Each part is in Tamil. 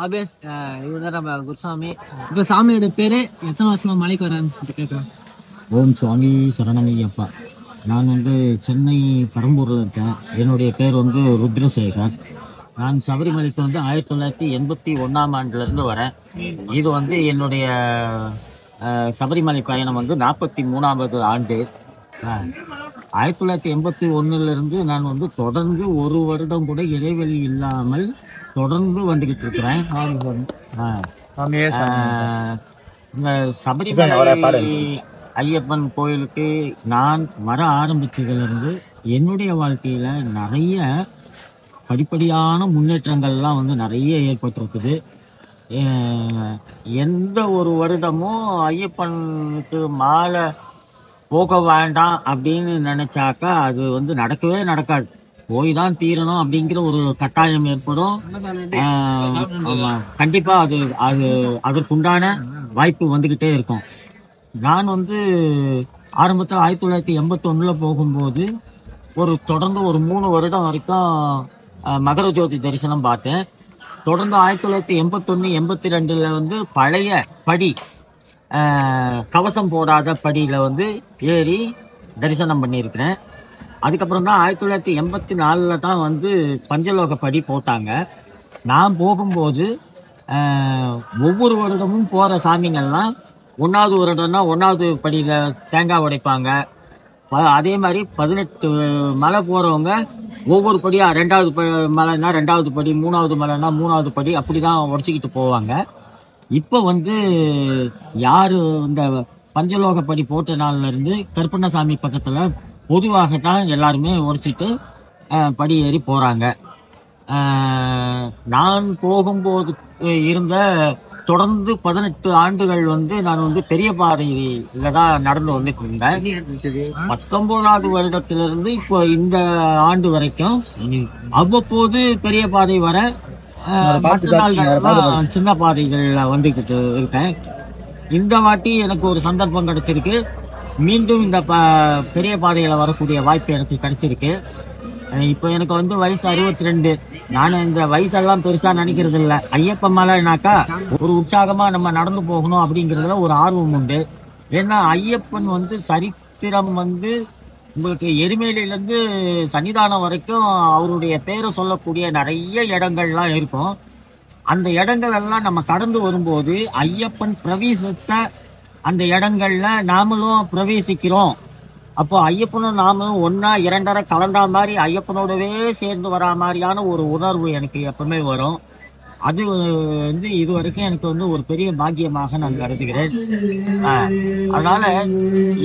அபியாஸ் இவர் தான் நம்ம குருசாமி. இப்போ சாமியோட பேரு எத்தனை வருஷமா மலைக்கு வரான்னு சொல்லிட்டு கேட்குறேன். ஓம் சுவாமி சரணமையப்பா. நான் சென்னை பெரம்பூரில் இருக்கேன். என்னுடைய பேர் ருத்ரசேகர். நான் சபரிமலைக்கு 1981ஆம் ஆண்டுலேருந்து வரேன். இது என்னுடைய சபரிமலை பயணம் 43வது ஆண்டு. 1981லேருந்து நான் தொடர்ந்து ஒரு வருடம் கூட இடைவெளி இல்லாமல் தொடர்ந்து வந்துகிட்டு இருக்கிறேன். இந்த சபரிமலை ஐயப்பன் கோயிலுக்கு நான் வர ஆரம்பிச்சதுலேருந்து என்னுடைய வாழ்க்கையில நிறைய படிப்படியான முன்னேற்றங்கள்லாம் நிறைய ஏற்பட்டிருக்குது. எந்த ஒரு வருடமும் ஐயப்பனுக்கு மாலை போக வேண்டாம் அப்படின்னு நினைச்சாக்கா அது நடக்கவே நடக்காது. போய் தான் தீரணும் அப்படிங்கிற ஒரு கட்டாயம் ஏற்படும். கண்டிப்பா அது அது அதற்குண்டான வாய்ப்பு வந்துகிட்டே இருக்கும். நான் ஆரம்பத்தில் 1981 போகும்போது தொடர்ந்து ஒரு 3 வருடம் வரைக்கும் மகர ஜோதி தரிசனம் பார்த்தேன். தொடர்ந்து 1981, 82 பழைய படி கவசம் போடாத படியில ஏறி தரிசனம் பண்ணியிருக்கிறேன். அதுக்கப்புறம் தான் 1984 தான் பஞ்சலோக படி போட்டாங்க. நான் போகும்போது ஒவ்வொரு வருடமும் போற சாமிங்கள்லாம் 1வது வருடம்னா 1வது படியில தேங்காய் உடைப்பாங்க. அதே மாதிரி 18 மலை போறவங்க ஒவ்வொரு படியா 2வது மலைன்னா 2வது படி, 3வது மலைன்னா 3வது படி அப்படிதான் உடைச்சிக்கிட்டு போவாங்க. இப்போ யாரு இந்த பஞ்சலோக படி போட்ட நாள்ல இருந்து கருப்பண்ணசாமி பக்கத்துல பொதுவாகத்தான் எல்லாருமே உடைச்சிட்டு படி ஏறி போறாங்க. நான் போகும்போது இருந்த தொடர்ந்து 18 ஆண்டுகள் நான் பெரிய பாதையில தான் நடந்து வந்துட்டு இருந்தேன். 19வது வருடத்திலிருந்து இப்போ இந்த ஆண்டு வரைக்கும் அவ்வப்போது பெரிய பாதை வர சின்ன பாதைகள்ல வந்துகிட்டு இருக்கேன். இந்த வாட்டி எனக்கு ஒரு சந்தர்ப்பம் கிடைச்சிருக்கு. மீண்டும் இந்த பெரிய பாதையில வரக்கூடிய வாய்ப்பு எனக்கு கிடைச்சிருக்கு. இப்போ எனக்கு வயசு 62. நான் இந்த வயசெல்லாம் பெருசா நினைக்கிறது இல்லை. ஐயப்ப மலைனாக்கா ஒரு உற்சாகமா நம்ம நடந்து போகணும் அப்படிங்கிறதுல ஒரு ஆர்வம் உண்டு. ஏன்னா ஐயப்பன் சரித்திரம் உங்களுக்கு எரிமேலியிலேருந்து சன்னிதானம் வரைக்கும் அவருடைய பேரை சொல்லக்கூடிய நிறைய இடங்கள்லாம் இருக்கும். அந்த இடங்கள் எல்லாம் நம்ம கடந்து வரும்போது ஐயப்பன் பிரவேசித்த அந்த இடங்கள்ல நாமளும் பிரவேசிக்கிறோம். அப்போ ஐயப்பனும் நாமளும் ஒன்னா 2 கலந்தா மாதிரி ஐயப்பனோடவே சேர்ந்து வரா மாதிரியான ஒரு உணர்வு எனக்கு எப்பவுமே வரும். அது இது வரைக்கும் எனக்கு ஒரு பெரிய பாக்கியமாக நான் கருதுகிறேன். அதனால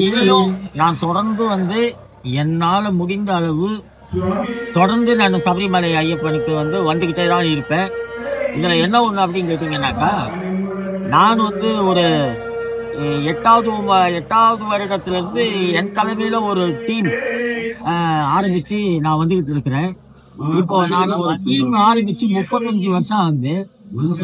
இனியும் நான் தொடர்ந்து என்னால முடிந்த அளவு தொடர்ந்து நான் சபரிமலை ஐயப்பனுக்கு வந்துகிட்டே தான் இருப்பேன். இதுல என்ன ஒண்ணு அப்படின்னு கேட்டீங்கன்னாக்கா, நான் ஒரு 8வது வருடத்திலிருந்து என் தலைமையில ஒரு டீம் ஆரம்பிச்சு நான் வந்துகிட்டு இருக்கிறேன். இப்போ நான் ஒரு டீம் ஆரம்பிச்சு 35 வருஷம் ஆகுது.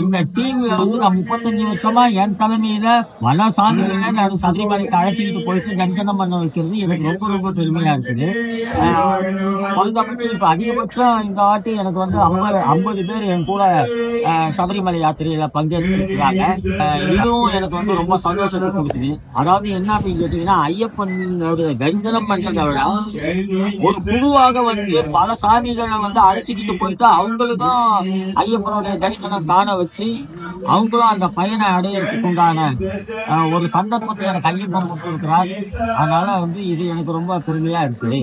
இந்த டீம்ல நான் 35 வருஷமா என் தலைமையில பல சாமிகளை நான் சபரிமலைக்கு அழைச்சிட்டு போயிட்டு தரிசனம் பண்ண வைக்கிறது எனக்கு ரொம்ப ரொம்ப பெருமையா இருக்குது. இப்ப அதிகபட்சம் இந்த வாட்டி எனக்கு 50 பேர் என் கூட சபரிமலை யாத்திரையில பங்கேற்கிறாங்க. இதுவும் எனக்கு ரொம்ப சந்தோஷத்தை கொடுக்குது. அதாவது என்ன அப்படின்னு கேட்டீங்கன்னா, ஐயப்பனோட தரிசனம் பண்றதை விட ஒரு குழுவாக பல சாமிகளை அழைச்சிக்கிட்டு போயிட்டு அவங்களுக்கும் ஐயப்பனோட தரிசனம் காண வச்சு அவங்களும் அந்த பயனை அடையறதுக்கு உண்டான ஒரு சந்தர்ப்பத்தை எனக்கு ஐயப்பன் கொடுத்திருக்கிறார். அதனால இது எனக்கு ரொம்ப பெருமையா இருக்குது.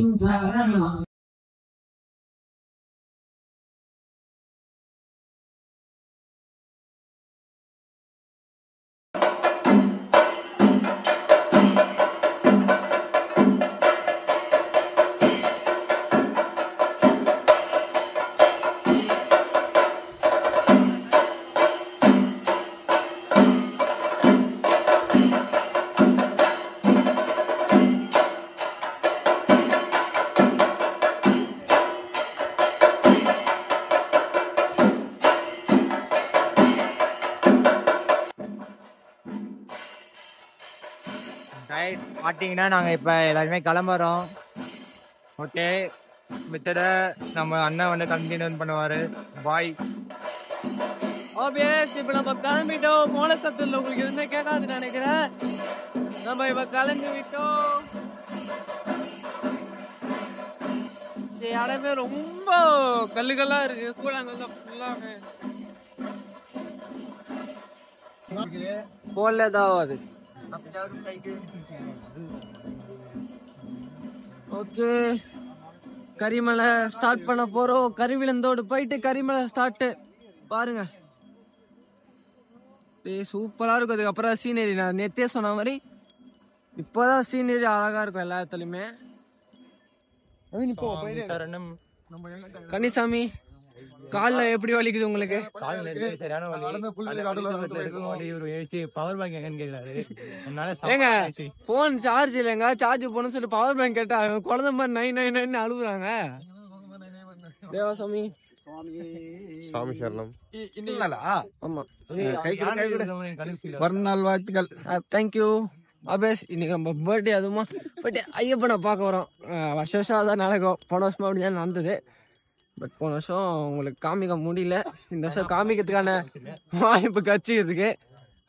பார்த்தீங்கன்னா நாங்கள் இப்போ எல்லாருமே கிளம்புறோம். ஓகே, மித்தத நம்ம அண்ணன் வந்து கண்டினியூ பண்ணுவார். பாய். ஆப்வியஸ் இப்போ நம்ம கிளம்பிட்டோம். மோனசத்தூர்ல உங்களுக்கு எதுவுமே கேட்காதுன்னு நினைக்கிறேன். நம்ம இப்போ கிளம்பி விட்டோம். இந்த இடமே ரொம்ப கல்லுகளா இருக்கு. கூழாங்கல்லாம் ஃபுல்லாக போலதான் அது. ஓகே, கரிமலை ஸ்டார்ட் பண்ண போறோம். கருவிலந்தோடு போயிட்டு கரிமலை ஸ்டார்ட் பாருங்க. சூப்பரா இருக்கும். அதுக்கப்புறம் சீனரி நான் நேத்தே சொன்ன மாதிரி இப்போதான் சீனரி அழகா இருக்கும் எல்லா இடத்துலயுமே. கன்னிசாமி, கால்ல எப்படி வலிக்குது உங்களுக்கு? ஏங்க போன் சார்ஜ் இல்லைங்க, சார்ஜ் போன சொல்லி பவர் பேங்க் கேட்டா குழந்தை மாதிரி 999 அழுகுறாங்க. தேவாசாமி சாமி சரணம். ஆமா, பிறந்தநாள் வாழ்த்துக்கள். தேங்க்யூ. அபேஸ், இன்னைக்கு நம்ம பர்த்டே, அதுமா பர்த்டே ஐயப்பனை பார்க்க வரோம். வருஷம் அதான் நடக்கும். போன வருஷமா அப்படிதான் நடந்தது. பட் போன வருஷம் உங்களுக்கு காமிக்க முடியல. இந்த வருஷம் காமிக்கிறதுக்கான வாய்ப்பு கட்சிக்கிறதுக்கு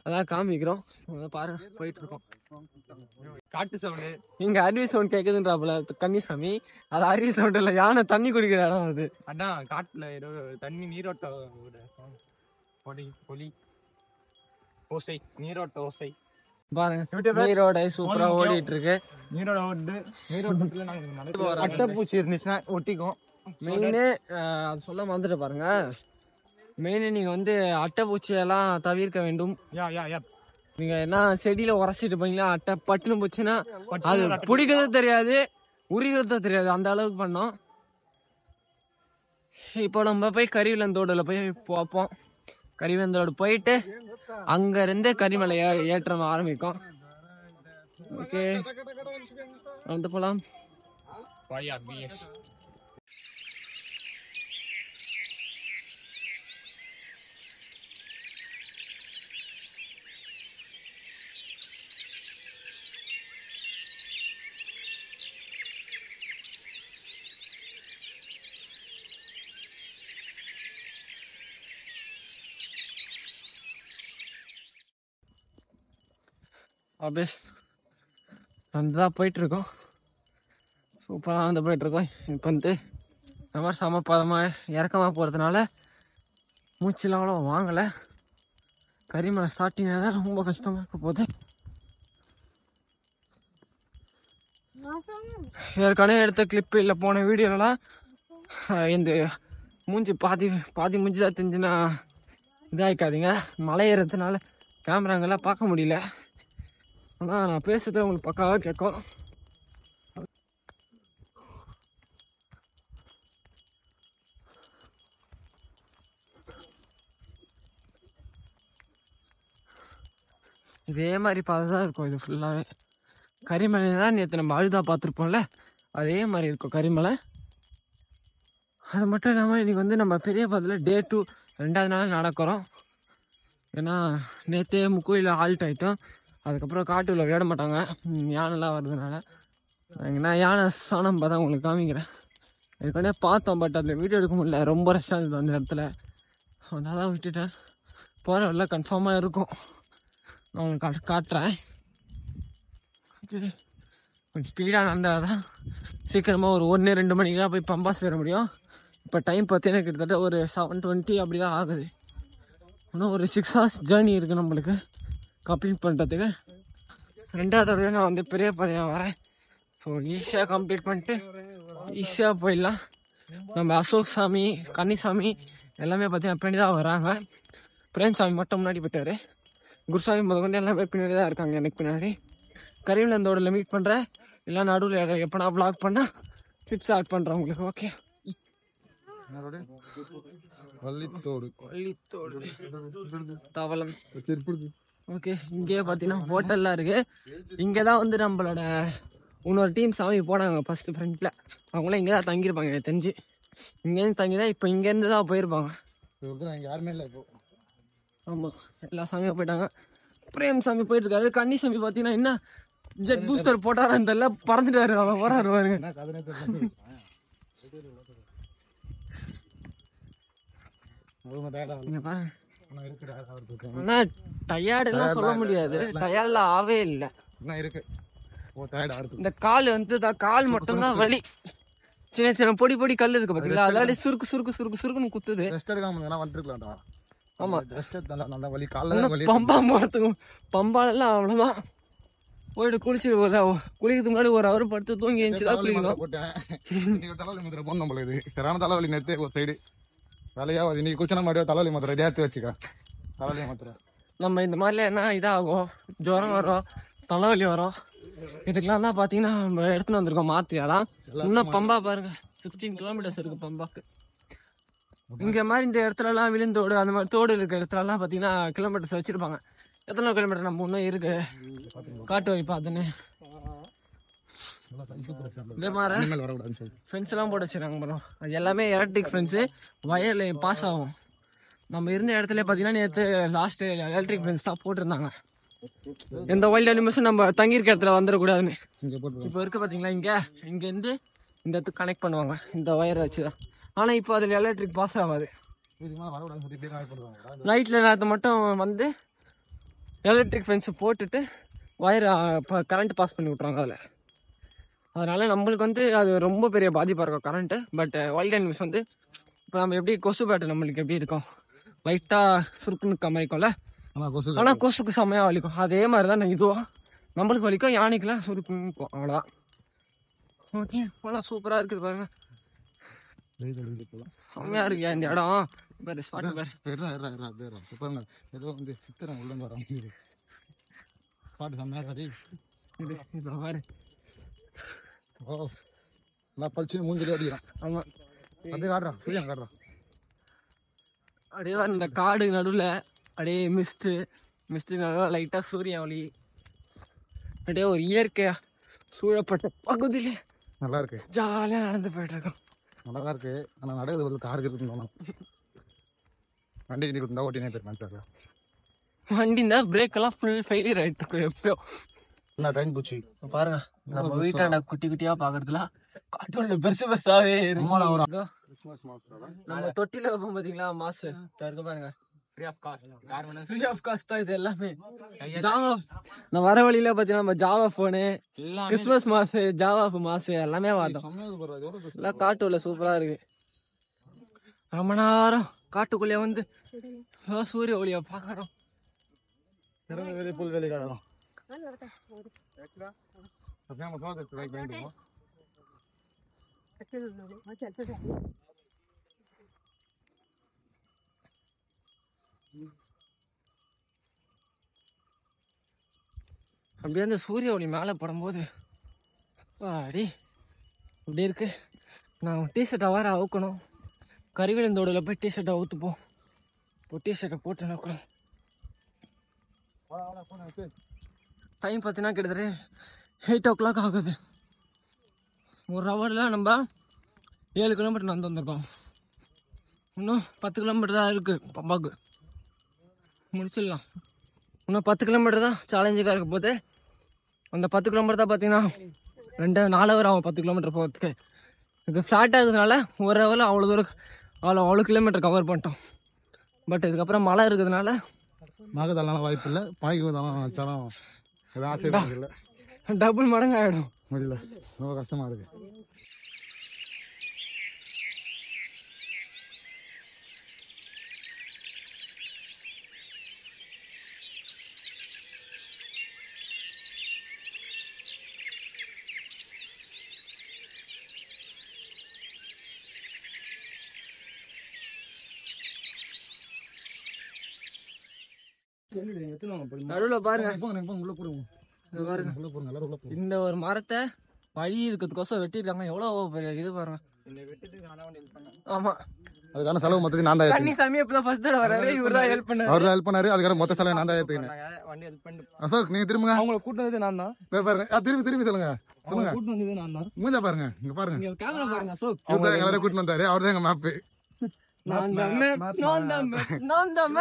அதான் காமிக்கிறோம். பாருங்க, போயிட்டு இருக்கோம். காட்டு சவுண்டு இங்க அருவி சவுண்ட் கேக்குதுன்றாப்புல கன்னிசாமி. அது அருவி சவுண்ட் இல்ல, யானை தண்ணி குடிக்கிற இடம் அது. அதான் காட்டுல ஏதோ தண்ணி நீரோட்ட ஒலி ஓசை, நீரோட்ட ஓசை பாருங்க. நீரோட சூப்பரா ஓடிட்டு இருக்கு. நீரோட ஓட்டு நீரோட்டத்துல நாங்க அட்டைப்பூச்சி இருந்துச்சுன்னா ஒட்டிக்கும். மெயினு அது சொல்ல வந்துட்டு பாருங்க. மெயினு நீங்க வந்து அட்டைப்பூச்சி எல்லாம் தவிர்க்க வேண்டும். நீங்க என்ன செடியில உரசிட்டு போனீங்களா, அட்டை பட்டுன்னு போச்சுன்னா அது பிடிக்கிறது தெரியாது, உரிக்கிறது தெரியாது, அந்த அளவுக்கு பண்ணோம். இப்போ நம்ம போய் கரிவிலந்தோடுல போய் பார்ப்போம். கரிவிலந்தோடு போயிட்டு அங்க இருந்து கரிமலை ஏற்றம் ஆரம்பிக்கும். ஓகே, வந்து போலாம். ஆப்வியஸ் வந்துதான் போயிட்டுருக்கோம். சூப்பராக வந்து போயிட்டுருக்கோம். இப்போ வந்து இந்த மாதிரி சமப்பதமாக இறக்கமாக போகிறதுனால மூச்செல்லாம் அவ்வளோ வாங்கலை. கரிமலை ஸ்டார்டிங்காக தான் ரொம்ப கஷ்டமாக இருக்க போகுது. ஏற்கனவே எடுத்த கிளிப்பு இல்லை போன வீடியோலாம் இந்த மூஞ்சி பாதி மூஞ்சி தான் தெரிஞ்சுன்னா இதாகிக்காதீங்க. மலை ஏறதுனால கேமராங்கெல்லாம் பார்க்க முடியல. ஆனால் நான் பேசுறது உங்களுக்கு பக்காவாக கேட்கும். இதே மாதிரி பார்த்து தான் இருக்கும். இது ஃபுல்லாகவே கரிமலை தான். நேற்று நம்ம அழுதா பார்த்துருப்போம்ல, அதே மாதிரி இருக்கும் கரிமலை. அது மட்டும் இல்லாமல் இன்றைக்கி வந்து நம்ம பெரிய பாதையில் டே 2 2வது நாள் நடக்கிறோம். ஏன்னா நேற்றே முக்கோயில் ஆல்ட் ஆகிட்டோம். அதுக்கப்புறம் காட்டுக்குள்ள விளையாட மாட்டாங்க, யானைலாம் வர்றதுனால. ஏன்னா யானை சாணம் பார்த்தா உங்களுக்கு காமிக்கிறேன். ஏற்கனவே பார்த்தோம், பட் அதில் வீடியோ எடுக்க முடியல, ரொம்ப ரஷ்ஷாக இருந்தது அந்த இடத்துல. அதனால தான் விட்டுட்டேன். போகிற வரல கன்ஃபார்மாக இருக்கும், நான் உங்களுக்கு காட்டுறேன். ஓகே, கொஞ்சம் ஸ்பீடாக நடந்தால் தான் சீக்கிரமாக ஒரு 1-2 மணிக்கெலாம் போய் பம்பா சேர முடியும். இப்போ டைம் பார்த்தீங்கன்னா கிட்டத்தட்ட ஒரு 7:20 அப்படி தான் ஆகுது. இன்னும் ஒரு 6 hours ஜேர்னி இருக்குது நம்மளுக்கு கம்ப்ளீட் பண்ணுறதுக்கு. 2வது தடவை நான் வந்து பெரிய பாதையாக வரேன். ஸோ ஈஸியாக கம்ப்ளீட் பண்ணிட்டு ஈஸியாக போயிடலாம். நம்ம அசோக் சாமி, கன்னிசாமி எல்லாமே பார்த்தீங்கன்னா பின்னாடி தான் வராங்க. பிரேம் சாமி மட்டும் முன்னாடி போயிட்டாரு. குருசாமி முதற்கொண்டு எல்லாமே பின்னாடி தான் இருக்காங்க எனக்கு பின்னாடி. கரிவிலந்தோடில் மீட் பண்ணுறேன். இல்லை நடுவில் எப்போனா ப்ளாக் பண்ணால் டிப்ஸ் ஆட் பண்ணுறேன் உங்களுக்கு. ஓகே, வள்ளித்தோடு தவளம். ஓகே, இங்கே பார்த்தீங்கன்னா ஹோட்டல்லாம் இருக்குது. இங்கே தான் வந்து நம்மளோட இன்னொரு டீம் சாமி போனாங்க ஃபஸ்ட்டு ஃப்ரெண்டில். அவங்களாம் இங்கே தான் தங்கியிருப்பாங்க எனக்கு தெரிஞ்சு. இங்கேருந்து தங்கி தான் இப்போ இங்கேருந்து தான் போயிருப்பாங்க. யாருமே இல்லை இப்போ. ஆமாம், எல்லா சாமியும் போயிட்டாங்க. பிரேம் சாமி போயிட்டுருக்காரு. கன்னி சாமி பார்த்தீங்கன்னா என்ன ஜெட் பூஸ்டர் போட்டாரான்னு தெரியல, பறந்துட்டாரு அவன் போறாரு பாருங்க. ஆனா டயர்டு எல்லாம் சொல்ல முடியாது, டயர்ட்ல ஆவே இல்லை. இந்த கால் வந்து கால் மட்டும்தான் வலி. சின்ன சின்ன பொடி பொடி கல் இருக்கு பாத்தீங்களா, அதனால சுருக்கு சுருக்கு சுருக்கு சுருக்குன்னு குத்துது. ஆமா பம்பா மாத்துக்கும், பம்பாலெல்லாம் அவ்வளவுதான். போயிட்டு குளிச்சுட்டு குளிக்கிறதுக்கு முன்னாடி ஒரு அவர் படுத்து தூங்கி எழுந்துச்சுதான் குளிக்கணும். தலைவலி நேரத்தை ஒரு சைடு வேலையா நீ குச்சன மாதிரி தலைவலி மாத்திரை சேர்த்து வச்சுக்க. தலைவலி மாத்திரை நம்ம இந்த மாதிரிலாம் என்ன இதாகும், ஜுரம் வரும், தலைவலி வரும், இதுக்கெல்லாம் தான் பாத்தீங்கன்னா நம்ம எடுத்துன்னு வந்திருக்கோம் மாத்திரையாதான். இன்னும் பம்பா பாருங்க 16 கிலோமீட்டர்ஸ் இருக்கு பம்பாக்கு. இங்க மாதிரி இந்த இடத்துல எல்லாம் விழுந்தோடு அந்த மாதிரி தோடு இருக்கிற இடத்துல எல்லாம் பாத்தீங்கன்னா கிலோமீட்டர்ஸ் வச்சிருப்பாங்க. எத்தனை கிலோமீட்டர் நம்ம இன்னும் இருக்கு காட்டு வழி பார்த்துன்னு. இதே மாதிரி ஃப்ரெண்ட்ஸ் எல்லாம் போட்டு வச்சிருக்காங்க பாருங்க, அது எல்லாமே எலக்ட்ரிக் ஃப்ரெண்ட்ஸு, வயர்ல பாஸ் ஆகும். நம்ம இருந்த இடத்துல பாத்தீங்கன்னா நேற்று லாஸ்ட் எலக்ட்ரிக் ஃப்ரெண்ட்ஸ் தான் போட்டிருந்தாங்க. எந்த வைல்ட் அனிமல்ஸும் நம்ம தங்கியிருக்க இடத்துல வந்துடக்கூடாதுன்னு. இப்போ இருக்க பாத்தீங்களா, இங்க இருந்து இந்த இடத்துக்கு கனெக்ட் பண்ணுவாங்க இந்த வயரை வச்சுதான். ஆனா இப்போ அதுல எலக்ட்ரிக் பாஸ் ஆகாது. நைட்ல நேரத்தை மட்டும் வந்து எலக்ட்ரிக் ஃபென்ஸ் போட்டுட்டு வயர் கரண்ட் பாஸ் பண்ணி விட்றாங்க அதில். அதனால நம்மளுக்கு வந்து அது ரொம்ப பெரிய பாதிப்பாக இருக்கும் கரண்ட்டு. பட் வைல்ட் அனிமல்ஸ் வந்து இப்போ நம்ம எப்படி கொசு பேட்டு நம்மளுக்கு எப்படி இருக்கும், லைட்டாக சுருக்குன்னு கம்மிக்கும்ல, ஆனால் கொசுக்கு செம்மையாக வலிக்கும். அதே மாதிரி தான் இதுவும் நம்மளுக்கு வலிக்கும், யானைக்கெல்லாம் சுருக்குன்னு இருக்கும், அவ்வளோதான். ஓகே போலாம், சூப்பராக இருக்குது பாருங்க, செம்மையாக இருக்கு இந்த இடம். ஏதோ வந்து சித்திரம் உள்ள வரோம் பாட்டு செம்மையா பழிச்சு மூஞ்சிலே அடிக்கிறான். ஆமா அப்படியே காட்டுறான், சூரியன் காட்டுறான். அப்படியே இந்த காடு நடுவில் அப்படியே மிஸ்ட்டு நடுவில் லைட்டாக சூரிய ஒளி, அப்படியே ஒரு இயற்கையா சூழப்பட்ட பகுதியில நல்லா இருக்கு, ஜாலியாக நடந்து போயிட்டு இருக்கோம். நல்லா இருக்கு. ஆனால் நடக்குது பதில் காருக்கு இருக்குன்னு வண்டி கிண்டி கொடுத்தா ஓட்டினே போயிருக்கேன். வண்டி இருந்தால் பிரேக் எல்லாம் ஃபுல் ஃபெயிலியர் ஆகிட்டு இருக்கும் எப்பயோ. நான் டைம் போச்சு பாருங்க, நம்ம வீட்டாண்ட குட்டி குட்டியா பாக்குறதுலாம் காட்டுல பெருசு பெருசாவே இருக்கு. நம்ம தொட்டில வைப்போம் பாத்தீங்களா மாசு இருக்கு பாருங்க, ஃப்ரீ ஆஃப் காஸ்ட் தான் இது எல்லாமே. நான் வர வழியில பாத்தீங்கன்னா நம்ம ஜாவா போனு, கிறிஸ்துமஸ் மாசு, ஜாவா மாசு எல்லாமே பார்த்தோம். எல்லாம் காட்டுல சூப்பரா இருக்கு. ரொம்ப நேரம் காட்டுக்குள்ளே வந்து சூரிய ஒளிய பாக்குறோம். புல்வெளி காணும் அப்படியே அந்த சூரிய ஒளி மேலே படும்போது அடி அப்படி இருக்கு. நான் டிஷர்ட்டை வேற அவுக்கணும், கறிவிழந்தோடில் போய் டிஷர்ட்டை அவுத்துப்போம். இப்போ டிஷர்ட்டை போட்டு நோக்கணும். டைம் பார்த்தீங்கன்னா கிட்டத்தட்ட 8 o'clock ஆகுது. ஒரு ஹவரில் நம்ம 7 கிலோமீட்டர் நடந்து வந்திருக்கோம். இன்னும் 10 கிலோமீட்டர் தான் இருக்குது பம்பாக்கு, முடிச்சிடலாம். இன்னும் 10 கிலோமீட்டர் தான் சேலஞ்சுக்காக இருக்க போது. அந்த 10 கிலோமீட்டர் தான் பார்த்தீங்கன்னா 4 ஹவர் ஆகும் 10 கிலோமீட்டர் போகிறதுக்கு. இது ஃப்ளாட்டாக இருக்கிறதுனால ஒரு ஹவரில் அவ்வளோ தூரம் அவ்வளோ கிலோமீட்டர் கவர் பண்ணிட்டோம். பட் இதுக்கப்புறம் மழை இருக்கிறதுனால மகதாலாம் வாய்ப்பு இல்லை, பாய்க்குதான் வச்சாலும் ஆச்சரியம் இல்லை, டபுள் மடங்கு ஆகிடும். முடியல, ரொம்ப கஷ்டமாக இருக்கு. நடுவில் பாருங்க, உள்ள போடுங்க. இந்த ஒரு மரத்தை வழி இருக்கிறதுக்கோசம் வெட்டிருக்காங்க. எவ்வளவு பெரிய இது பாருங்க. ஆமா, அதுக்கான செலவு மொத்தத்துக்கு நான் தான். கன்னிசாமி இப்பதான் ஃபர்ஸ்ட் தடவை வராரு, இவர் தான் ஹெல்ப் பண்ணாரு. அவர் தான் ஹெல்ப் பண்ணாரு. அதுக்கான மொத்த செலவு நான் தான் ஏத்துக்கினேன். அசோக் நீங்க திரும்புங்க. அவங்கள கூட்டு வந்தது நான் தான். பாருங்க, திரும்பி சொல்லுங்க. கூட்டு வந்தது நான் தான். மூஞ்சா பாருங்க, இங்க பாருங்க, இங்க கேமரா பாருங்க. அசோக் இவர் தான் எங்களை கூட்டு வந்தாரு. அவர் தான் எங்க மேப். நான் தான்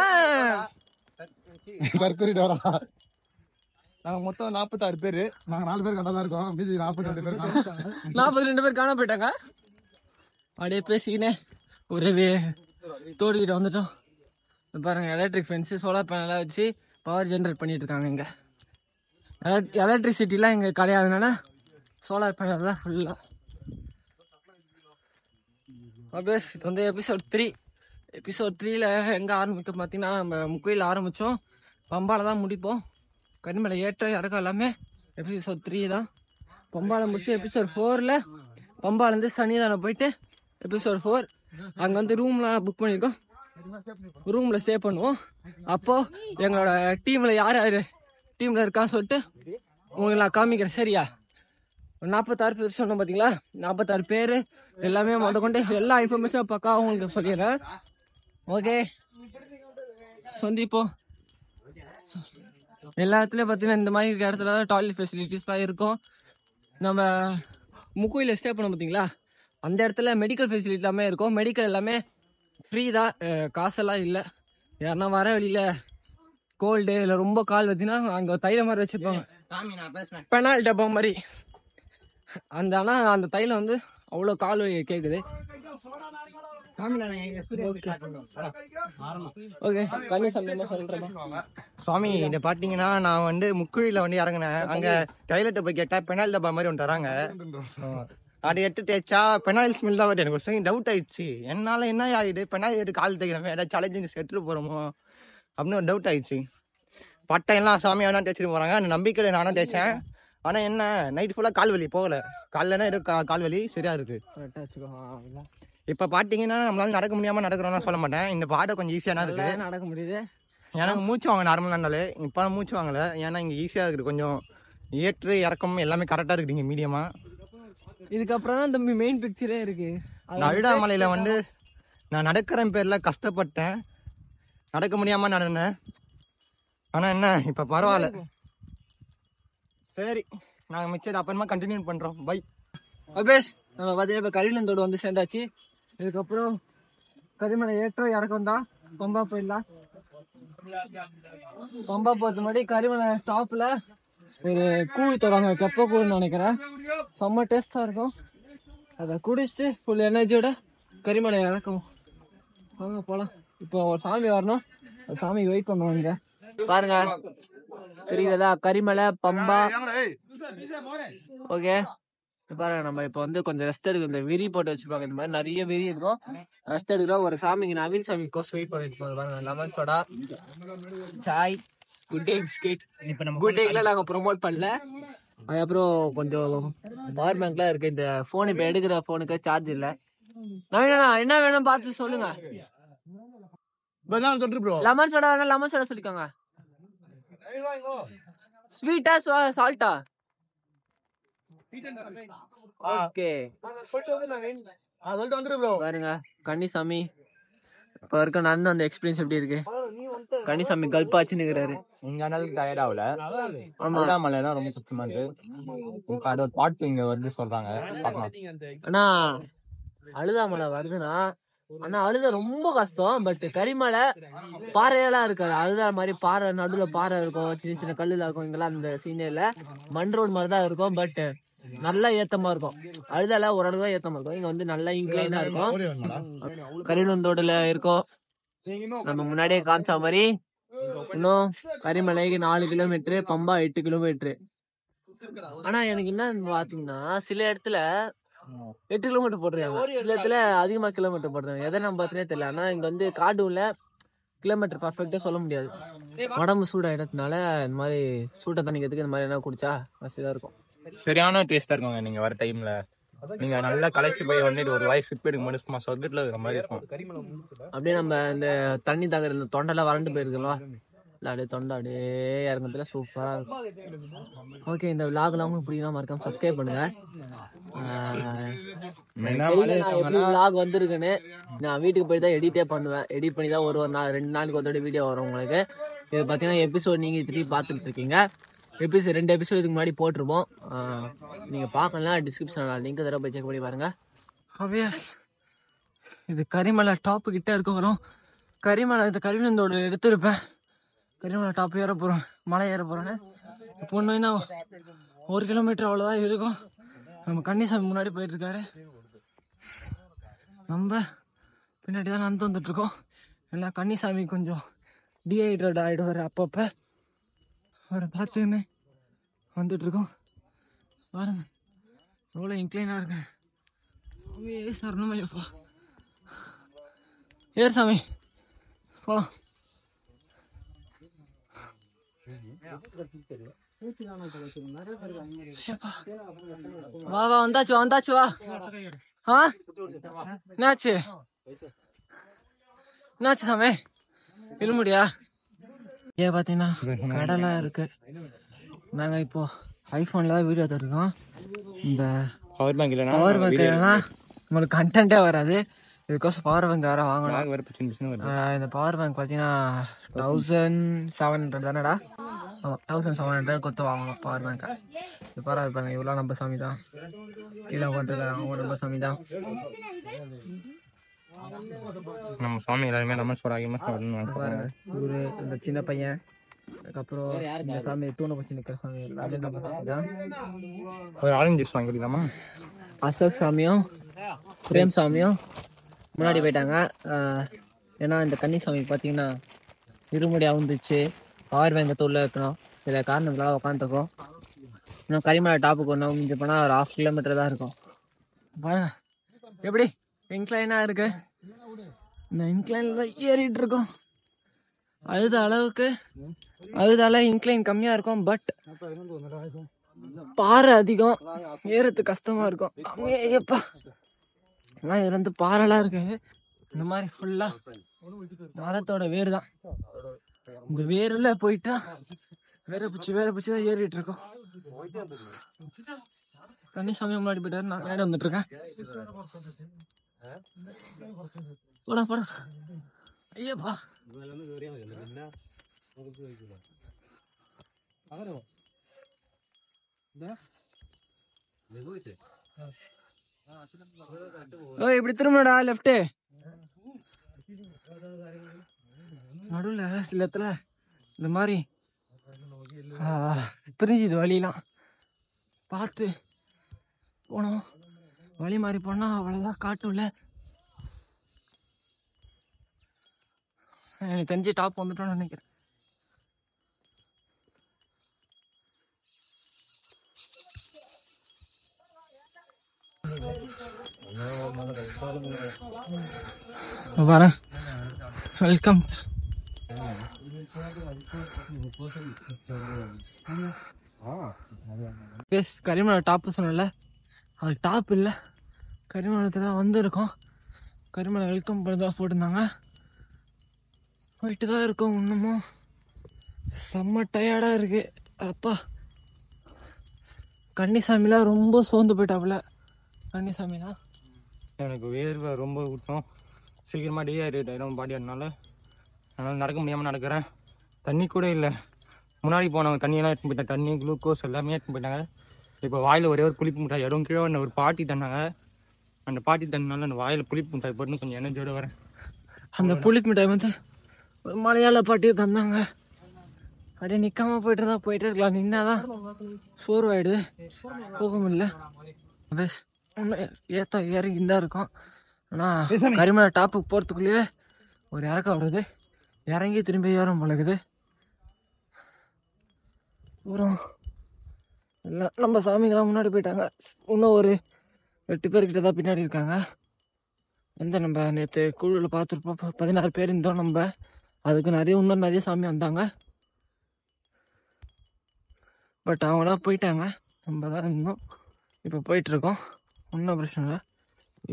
கற்குறிட்டு வரா. நாங்க மொத்தம் 46 பேரு. நாங்க 4 பேர் கண்டா இருக்கோம். மீதி 42 பேர் 42 பேர் காண போயிட்டாங்க. அப்படியே பேசிக்கினே ஒரு தோடிக்கிட்ட வந்துட்டோம். பாருங்க, எலக்ட்ரிக் ஃபென்ஸு, சோலார் பேனலாக வச்சு பவர் ஜென்ரேட் பண்ணிட்டு இருக்காங்க. இங்கே எலக்ட்ரிசிட்டிலாம் இங்கே கிடையாதுனால சோலார் பேனல் தான் ஃபுல்லாக. அப்படியே இது வந்து எபிசோட் 3. எபிசோட் 3ல் எங்கே ஆரம்பிக்கும் பார்த்தீங்கன்னா, நம்ம முக்குயில் ஆரம்பித்தோம், பம்பாவில் தான் முடிப்போம். கனிமலை ஏற்ற இறக்கம் எல்லாமே எபிசோட் 3 தான். பம்பாவில் முடிச்சு எபிசோட் 4ல் பம்பாலேருந்து சனிதானம் போயிட்டு எபிசோட் 4 அங்கே வந்து ரூம்லாம் புக் பண்ணியிருக்கோம். ரூமில் ஸ்டே பண்ணுவோம். அப்போது எங்களோட டீமில் யார் யார் டீமில் இருக்கான்னு சொல்லிட்டு உங்களுக்கு நான் காமிக்கிறேன். சரியா? 46 பேர் சொன்னோம் பார்த்தீங்களா? 46 பேர் எல்லாமே கொண்டு எல்லா இன்ஃபர்மேஷனும் பக்கா உங்களுக்கு சொல்லிடுறேன். ஓகே, சந்திப்போம். எல்லா இடத்துலையும் பார்த்தீங்கன்னா இந்த மாதிரி இருக்கிற இடத்துல தான் டாய்லெட் ஃபெசிலிட்டிஸ்லாம் இருக்கும். நம்ம முக்குயில் ஸ்டே பண்ணோம் பார்த்தீங்களா, அந்த இடத்துல மெடிக்கல் ஃபெசிலிட்டி எல்லாமே இருக்கும். மெடிக்கல் எல்லாமே ஃப்ரீ தான், காசெல்லாம் இல்லை. யாருன்னா வர வழியில் கோல்டு இல்லை ரொம்ப கால் வச்சுன்னா அங்கே தைலம் மாதிரி வச்சுருப்பாங்க, பெனால் டப்பா மாதிரி. ஆனால் அந்த தைலம் வந்து அவ்வளோ கால் வலி கேட்குது. ஓகே, கன்னிசாமி என்ன சொல்கிறேன் சுவாமி. இதை பார்த்தீங்கன்னா நான் வந்து முக்குழியில் வந்து இறங்கினேன். அங்கே டைலெட்டை போய் கேட்டால் பெனால் டப்பா மாதிரி ஒன்று தராங்க. அதை எடுத்து தேய்ச்சா பெனாயில் ஸ்மெல் தான் வருது. எனக்கு ஒரு சரி டவுட் ஆயிடுச்சு, என்னால் என்ன ஆகிடுது, பெனாயில் எடுத்து கால் தேய்க்கிறோம், ஏதாவது சேலஞ்சு எடுத்துட்டு போகிறோமோ அப்படின்னு ஒரு டவுட் ஆயிடுச்சு. பட்டை எல்லாம் சாமியாக தான் தேய்ச்சிட்டு போகிறாங்க. அந்த நம்பிக்கையில் நானும் தேய்ச்சேன். ஆனால் என்ன, நைட் ஃபுல்லாக கால் வலி போகலை. காலைலனா இருக்கு கால் வலி சரியாக இருக்குது. இப்போ பார்த்தீங்கன்னா நம்மளால நடக்க முடியாமல் நடக்கிறோம்னா சொல்ல மாட்டேன். இந்த பாடை கொஞ்சம் ஈஸியாக இருக்கு, நடக்க முடியுது. எனக்கு மூச்சு வாங்க நார்மலாக இருந்தாலே, இப்போ மூச்சு வாங்கலை. ஏன்னா இங்கே ஈஸியாக இருக்குது, கொஞ்சம் ஏற்று இறக்கம் எல்லாமே கரெக்டாக இருக்குது இங்கே மீடியமாக. இதுக்கப்புறம் தான் தம்பி மெயின் பிக்சரே இருக்கு. அழுடாமலையில் வந்து நான் நடக்கிற பேரில் கஷ்டப்பட்டேன், நடக்க முடியாமல் நடந்தேன். ஆனால் என்ன இப்போ பரவாயில்ல. சரி, நாங்கள் மிச்சத்தை அப்புறமா கண்டினியூ பண்ணுறோம். பை. அபேஷ், நம்ம பார்த்தீங்கன்னா இப்போ கரிநந்தோடு வந்து சேர்ந்தாச்சு. இதுக்கப்புறம் கரிமலை ஏற்றம் இறக்கம் தான். பம்பா போயிடலாம். பம்பா போகிறது முன்னாடி கரிமலை ஸ்டாப்பில் ஒரு கூழ் தருவாங்க, கெப்ப கூழ்னு நினைக்கிறேன். செம்ம டேஸ்ட்டாக இருக்கும். அதை குடிச்சிட்டு ஃபுல் எனர்ஜியோட கரிமலை இறக்கும். வாங்க போகலாம். இப்போ ஒரு சாமி வரணும், ஒரு சாமி வெயிட் பண்ணுவாங்க. பாருங்க, தெரியுதா கரிமலை பம்பா. ஓகே, பாருங்க நம்ம இப்போ வந்து கொஞ்சம் ரெஸ்ட் எடுக்கும். இந்த விரி போட்டு வச்சிருப்பாங்க, இந்த மாதிரி நிறைய விரி இருக்கும். ரெஸ்ட் எடுக்கிறோம். ஒரு சாமிக்கு நவீன் சாமி கோஸ் வெயிட் பண்ணிட்டு போங்க. பாருங்க, lemon soda, Sai, good day biscuit. இப்போ நம்ம குட் டேக்கில் நாங்கள் ப்ரொமோட் பண்ணல. அதுக்கப்புறம் கொஞ்சம் பவர் பேங்க்லாம் இருக்கு. இந்த ஃபோன் இப்போ எடுக்கிற ஃபோனுக்கு சார்ஜ் இல்லை. நவீனா என்ன வேணும் பார்த்து சொல்லுங்க. லெமன் சோடா வேணா லெமன் சோடா சொல்லிக்கோங்க. ஸ்வீட்டா சால்ட்டா? ஓகே, பாருங்க கன்னிசாமி இப்போ இருக்க நடந்து அந்த எக்ஸ்பீரியன்ஸ் எப்படி இருக்கு? கன்னிசாமி கல்பாச்சு நிற்கிறாரு. இங்க ஆனாலும் டயர்ட் ஆகல. அழுடாமலை தான் ரொம்ப சுத்தமா இருக்கு. அது ஒரு பாட்டு இங்க வந்து சொல்றாங்க. ஆனா அழுதாமலை வருதுன்னா, ஆனா அழுத ரொம்ப கஷ்டம். பட் கரிமலை பாறையெல்லாம் இருக்காது. அழுதா மாதிரி பாறை நடுவில் பாறை இருக்கும், சின்ன சின்ன கல்லுல இருக்கும். இங்கெல்லாம் அந்த சீனியர்ல மண் ரோடு மாதிரி தான் இருக்கும். பட் நல்லா ஏத்தமா இருக்கும். அழுதால ஓரளவு தான் ஏத்தமா இருக்கும். இங்க வந்து நல்லா இன்க்ளைனா இருக்கும். கரிநந்தோடுல இருக்கோம். நம்ம முன்னாடியே காமிச்ச மாதிரி இன்னும் கரிமலைக்கு 4 கிலோமீட்டரு, பம்பா 8 கிலோமீட்டரு. ஆனா எனக்கு என்ன பாத்தீங்கன்னா, சில இடத்துல 8 கிலோமீட்டர் போடுறாங்க, சில இடத்துல அதிகமா கிலோமீட்டர் போடுறாங்க. எதை நம்ம பார்த்தனே தெரியல. ஆனா இங்க வந்து காடுல கிலோமீட்டர் பர்ஃபெக்டா சொல்ல முடியாது. உடம்பு சூடாயிடறதுனால இந்த மாதிரி சூட்டை தண்ணிக்கிறதுக்கு இந்த மாதிரி என்ன குடிச்சா வசதியா இருக்கும். சரியான டேஸ்டா இருக்குங்க. நீங்க வர டைம்ல நீங்க நல்லா களைச்சு போய் வந்துட்டு ஒரு வாய் சிப் எடுக்கும் போது சும்மா சொர்க்கத்துல இருக்கிற மாதிரி இருக்கும். அப்படியே நம்ம இந்த தண்ணி தாக்குற இந்த தொண்டெல்லாம் வறண்டு போயிருக்கலாம், அப்படியே தொண்டை அப்படியே இறங்குறதுல சூப்பரா இருக்கும். ஓகே, இந்த விளாக்லாம் உங்களுக்கு பிடிக்கலாம், மறக்காம சப்ஸ்கிரைப் பண்ணுங்க. எப்படி விளாக் வந்திருக்குன்னு நான் வீட்டுக்கு போய் தான் எடிட்டே பண்ணுவேன். எடிட் பண்ணி தான் ஒரு நாள் 2 நாளைக்கு ஒரு வீடியோ வரும் உங்களுக்கு. இது பார்த்தீங்கன்னா எபிசோட் நீங்கள் திருப்பி பார்த்துட்டு இருக்கீங்க. எபிசோட் 2 எபிசோட் இதுக்கு முன்னாடி போட்டிருப்போம். நீங்கள் பார்க்கலாம், டிஸ்கிரிப்ஷனில் லிங்க் தர போய் செக் பண்ணி பாருங்க. அவ்வியஸ், இது கரிமலை டாப்பு கிட்ட இருக்க வரும். கரிமலை இந்த கரிநந்தோடு எடுத்திருப்பேன். கரிமலை டாப் ஏற போகிறோம், மலை ஏற போகிறோன்னு இப்போ ஒன்று 1 கிலோமீட்டர் அவ்வளோதான் இருக்கும். நம்ம கன்னிசாமி முன்னாடி போயிட்டு இருக்காரு, நம்ம பின்னாடி தான் நடந்து வந்துட்டுருக்கோம். ஏன்னா கன்னிசாமி கொஞ்சம் டீஹைட்ரேட் ஆகிடுவார் அப்பப்போ. அவரை பார்த்துன்னு வந்துட்டுருக்கோம். பாருங்க எவ்வளோ இன்க்ளைனாக இருக்கு. சரணமையப்பா, ஏர் சாமி போலாம். வா வா, வந்தாச்சு வந்தாச்சு, வா. என்னாச்சு என்னாச்சு சாமி, இருமுடியா? ஏன் பார்த்தீங்கன்னா கடலாக இருக்கு. நாங்கள் இப்போ ஐஃபோனில் தான் வீடியோ எடுத்துருக்கோம். இந்த பவர் பேங்க் இல்லைனா நம்மளுக்கு கண்டென்ட்டே வராது. இதுக்கோசம் பவர் பேங்க் வேறு வாங்கணும். இந்த பவர் பேங்க் பார்த்தீங்கன்னா 1700 தானடா? 1700 கொடுத்து வாங்கணும் பவர் பேங்கை. இது பாருங்க, இவ்வளோ நம்ம சாமி தான். கீழே பண்ணுறது அவங்க நம்ம சாமி தான். நம்ம சாமி எல்லாருமே நம்ம பாருங்க, இவரு இந்த சின்ன பையன், அதுக்கப்புறம் இந்த சாமி தூணை பற்றி நிற்கிற சாமி எல்லாமே நம்ம சாமி தான். ஒரு ஆரஞ்சு ஜூஸ் வாங்கி குடிக்கலாமா? அசோக் சாமியும் பிரேம் சாமியும் முன்னாடி போயிட்டாங்க. ஏன்னா இந்த கன்னிசாமி பார்த்தீங்கன்னா இருமுடி அவுந்துச்சு, பவர் பேங்கை உள்ள இருக்கணும், சில காரணங்களாக உட்காந்துருக்கோம். இன்னும் கரிமலை டாப்புக்கு ஒன்றும் மிஞ்சி போனால் ஒரு 1/2 கிலோமீட்டர் தான் இருக்கும். பாருங்க எப்படி இன்க்ளைனாக இருக்கு. இந்த இன்க்ளைனில் தான் ஏறிட்டு இருக்கோம். அழுதால இன்க்ளைன் கம்மியாக இருக்கும், பட் பாறை அதிகம், ஏறத்துக்கு கஷ்டமாக இருக்கும். ஐயப்பா, ஆனால் இது வந்து பாறைலாம் இருக்காது. இந்த மாதிரி ஃபுல்லாக மரத்தோட வேறு தான். இந்த வேரில் போயிட்டா வேற பிடிச்சி தான் ஏறிட்டு இருக்கோம். கன்னிசாமி முன்னாடி போயிட்டாரு, நான் மேடம் வந்துட்டு இருக்கேன். போடா ஐயப்பா. இப்படி திரும்படா, லெஃப்ட் நடுவில் சில இடத்துல இந்த மாதிரி பிரிஞ்சுது வழியெல்லாம். பார்த்து போனோம், வழி மாறி போனால் அவ்வளோதான் காட்டும்ல. எனக்கு தெரிஞ்சு டாப் வந்துட்டோன்னு நினைக்கிறேன். வரேன், வெல்கம். கரிமலை டாப்பு சொன்னல, அது டாப் இல்லை, கரிமலத்தில் தான் வந்துருக்கோம். கரிமலை வெல்கம் பண்ணி தான் போட்டிருந்தாங்க. போயிட்டு தான் இருக்கோம். இன்னமும் செம்ம டயர்டாக இருக்கு. அப்பா, கன்னிசாமிலாம் ரொம்ப சோர்ந்து போயிட்டாப்புல. கன்னிசாமிலாம் எனக்கு வேர்வை ரொம்ப விட்டோம், சீக்கிரமாக டீஹைட்ரேட் ஆகிடும் பாடி. அதனால் நடக்க முடியாமல் நடக்கிறேன். தண்ணி கூட இல்லை. முன்னாடி போனவங்க தண்ணியெல்லாம் எடுத்துன்னு போயிட்டாங்க, தண்ணி குளுக்கோஸ் எல்லாமே எடுத்துன்னு போயிட்டாங்க. இப்போ வாயில் ஒரே ஒரு புளிப்பு மிட்டாய் இடம் கீழே ஒரு பாட்டி தந்தாங்க. அந்த பாட்டி தண்ணினால அந்த வாயில் புளிப்பு மிட்டாய் போட்டுன்னு கொஞ்சம் எனர்ஜியோடு வரேன். அந்த புளிப்பு மிட்டாய் வந்து ஒரு மலையாள பாட்டியை தந்தாங்க. அப்படியே நிற்காம போயிட்டே இருக்கலாம். நின்னாதான் சோர்வாயிடுது, போக முடியல. இன்னும் இறங்கி தான் இருக்கும். ஆனால் கரிமலை டாப்புக்கு போகிறதுக்குள்ளேயே ஒரு இறக்கம் வருது, இறங்கி திரும்பி ஏறும் பழகுது. அப்புறம் எல்லாம் நம்ம சாமிங்கெல்லாம் முன்னாடி போயிட்டாங்க. இன்னும் ஒரு 8 பேர்கிட்ட தான் பின்னாடி இருக்காங்க. நம்ம நேற்று குழுவில் பார்த்துருப்போம், 16 பேர் இருந்தோம் நம்ம. அதுக்கு இன்னும் நிறைய சாமி வந்தாங்க. பட் அவங்களாம் போயிட்டாங்க, நம்ம தான் இருந்தோம். இப்போ போயிட்டுருக்கோம், ஒன்றும் பிரச்சனை இல்லை,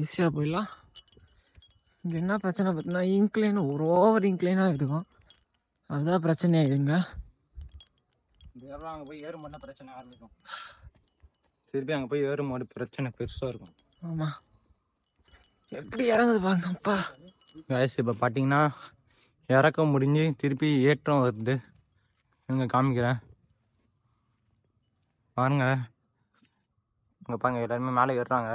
ஈஸியாக போயிடலாம். இங்கே என்ன பிரச்சனை பார்த்தீங்கன்னா இன்க்ளைன் ஒரு ஓவர் இன்க்ளைனாக இருக்கும், அதுதான் பிரச்சனை ஆகிடுங்க. அங்கே போய் ஏறும் பண்ணால் பிரச்சனை ஆரம்பிக்கும். திருப்பி அங்கே போய் ஏறும் போது பிரச்சனை பெருசாக இருக்கும். ஆமாம், எப்படி இறங்குது பாருங்கப்பா. வயசு இப்போ பார்த்தீங்கன்னா இறக்கம் முடிஞ்சு திருப்பி ஏற்றம் வருது. இங்கே காமிக்கிறேன் பாருங்க. இங்கே பாருங்க, எல்லாருமே மேலே ஏறுறாங்க.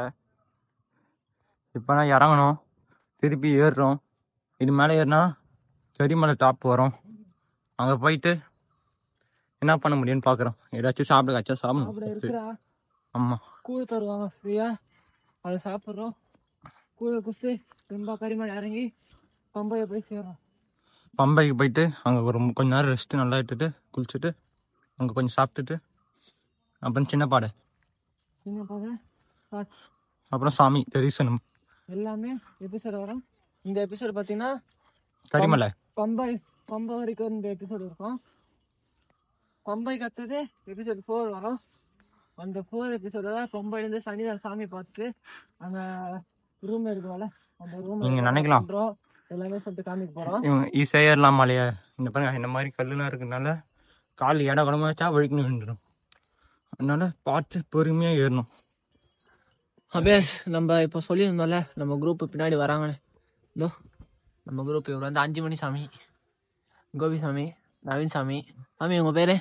இப்போ தான் இறங்கணும், திருப்பி ஏறுறோம். இது மேலே ஏறினா கரிமலை டாப் வரும். அங்கே போயிட்டு என்ன பண்ண முடியும்னு பார்க்குறோம். ஏதாச்சும் சாப்பிட சாப்பிட இருக்கிறா ஆமாம் கூழ் தருவாங்க ஃப்ரீயா, அதை சாப்பிட்றோம். கூழை குடிச்சிட்டு ரொம்ப கரிமலை இறங்கி பம்பையை போய் சேர்றோம். பம்பைக்கு போயிட்டு அங்கே ஒரு கொஞ்ச நேரம் ரெஸ்ட்டு நல்லா இட்டுட்டு குளிச்சுட்டு அங்கே கொஞ்சம் சாப்பிட்டுட்டு அப்புறம் சின்ன பாடை, சின்ன பாதை, அப்புறம் சாமி தரிசனம் எல்லாமே எபிசோடு வரும். இந்த எபிசோடு பார்த்தீங்கன்னா கரிமலை பம்பை வரைக்கும் இந்த எபிசோடு இருக்கும். பம்பை கத்துது எபிசோடு 4 வரும். அந்த 4 எபிசோட தான் பம்பைலேருந்து சனிதான் சாமி பார்த்துட்டு அங்கே ரூம் இருக்கும்ல அந்த ரூம் நீங்கள் நினைக்கலாம் எல்லாமே சொல்லிட்டு காமிக்க போகிறோம். இவங்க ஈஸியாக ஏறலாம் மலையை. இந்த பாருங்க இந்த மாதிரி கல்லுலாம் இருக்கிறதுனால கால் இடம் குடமா வச்சா வழிக்குன்னு விழுந்துடும். அதனால பார்த்து பொறுமையாக ஏறணும். அபேஸ் நம்ம இப்போ சொல்லியிருந்தோம்ல நம்ம குரூப் பின்னாடி வராங்கன்னு. இதோ நம்ம குரூப் இவர் வந்து 5 மணி சாமி, கோபி சாமி, நவீன் சாமி. சாமி உங்கள் பேர்?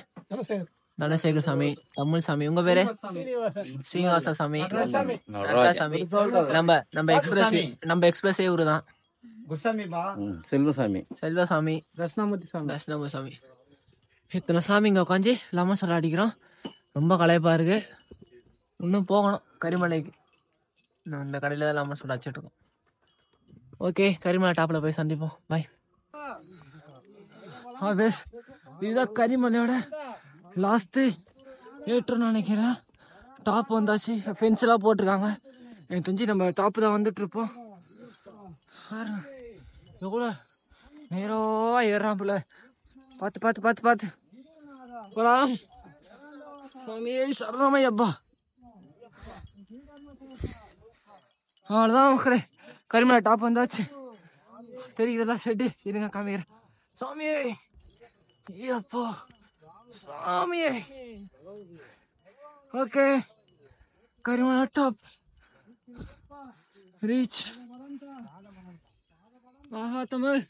தனசேகர் சாமி, தமிழ் சாமி. உங்க பேரு? சீனிவாச சாமி, சாமி. நம்ம எக்ஸ்பிரஸ் இவரு தான் செல்வசாமி, தட்சிணாமூர்த்தி சாமி. இத்தனை சாமி இங்க உட்காந்து லெமன் சொல்ல அடிக்கிறோம். ரொம்ப களைப்பா இருக்கு. இன்னும் போகணும் கரிமலைக்கு. இந்த கடையில தான் லெமன் சொல்ல அடிச்சுட்டு இருக்கோம். ஓகே, கரிமலை டாப்ல போய் சந்திப்போம். பாய். இதுதான் கரிமலையோட லாஸ்ட்டு ஏற்றோன்னு நினைக்கிறேன். டாப் வந்தாச்சு, ஃபென்ஸ் எல்லாம் போட்டிருக்காங்க. எனக்கு தெரிஞ்சு நம்ம டாப்பு தான் வந்துட்டு இருப்போம். எவ்வளோ நேரம் ஏறான் போல. பார்த்து பார்த்து பார்த்து பார்த்து போலாம். சாமியே சரணமையப்பா. அவ்வளோதான் மக்களே, கரிமலை டாப் வந்தாச்சு. தெரிகிறதா ஷெட்டு? இருங்க காமிக்கிறேன். சாமியே அப்பா சாமியே. Okay, Karimala top reach. ஆஹா தமிழ்.